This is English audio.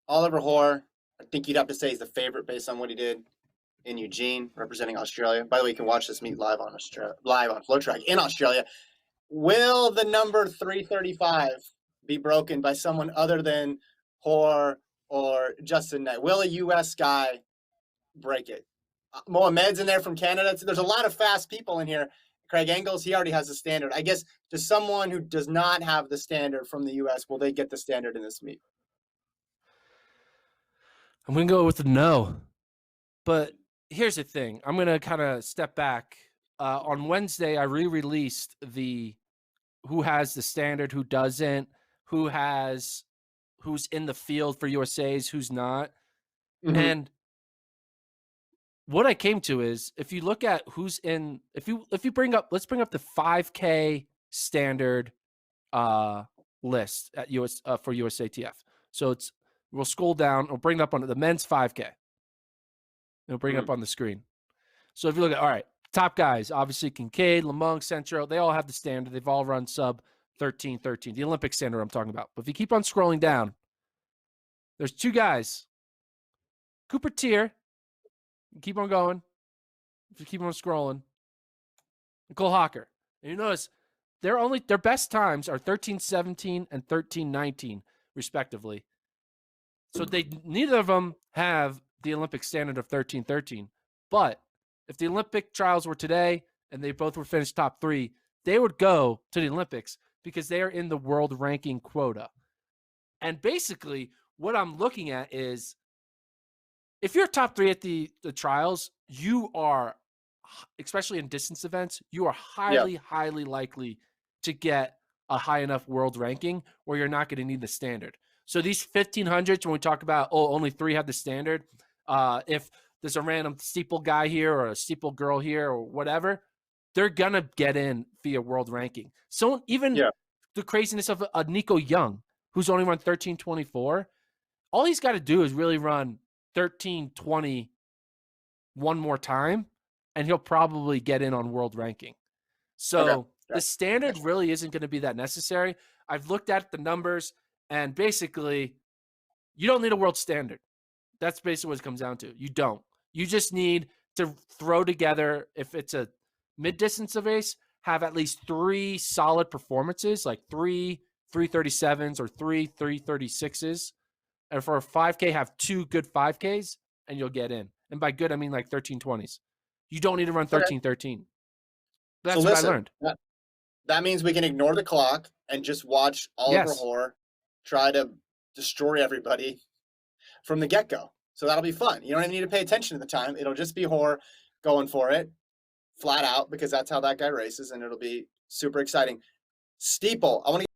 Oliver Hoare, I think you'd have to say he's the favorite based on what he did in Eugene, representing Australia. By the way, you can watch this meet live on FloTrack in Australia. Will the number 335 be broken by someone other than Hoare or Justin Knight? Will a U.S. guy break it? Mohamed's in there from Canada. There's a lot of fast people in here. Craig Engels, he already has the standard. I guess to someone who does not have the standard from the U.S., will they get the standard in this meet? I'm going to go with the no. But here's the thing. I'm going to kind of step back. On Wednesday, I re-released the who has the standard, who doesn't, who's in the field for USA's, who's not. Mm-hmm. And what I came to is, if you look at who's in, if you let's bring up the 5K standard list at for USATF. So we'll scroll down. We'll bring it up on the men's 5K. It'll bring it up on the screen. So if you look at, all right, top guys, obviously Kincaid, Lamont, Centro, they all have the standard. They've all run sub 13:13, the Olympic standard I'm talking about. But if you keep on scrolling down, there's two guys. Cooper Tier, keep on going. If you keep on scrolling, Nicole Hawker. And you notice their best times are 13:17 and 13:19, respectively. So neither of them have the Olympic standard of 13:13. But if the Olympic trials were today and they both were finished top 3, they would go to the Olympics because they are in the world ranking quota. And basically, what I'm looking at is, if you're top 3 at the trials, you are, especially in distance events, you are highly likely to get a high enough world ranking where you're not going to need the standard. So these 1500s, when we talk about, only 3 have the standard, if there's a random steeple guy here or a steeple girl here or whatever, they're going to get in via world ranking. So even the craziness of a Nico Young, who's only run 13:24, all he's got to do is really run 13:20 one more time, and he'll probably get in on world ranking. So the standard really isn't going to be that necessary. I've looked at the numbers, and basically, you don't need a world standard. That's basically what it comes down to. You don't. You just need to throw together, if it's a mid-distance race, have at least 3 solid performances, like 3 337s or 3 336s. And for a 5K, have 2 good 5Ks, and you'll get in. And by good, I mean like 13:20s. You don't need to run 13:13. That's what I learned. That means we can ignore the clock and just watch Oliver Hoare try to destroy everybody from the get-go. So that'll be fun. You don't even need to pay attention to the time. It'll just be Hoare going for it, flat out, because that's how that guy races, and it'll be super exciting. Steeple, I want to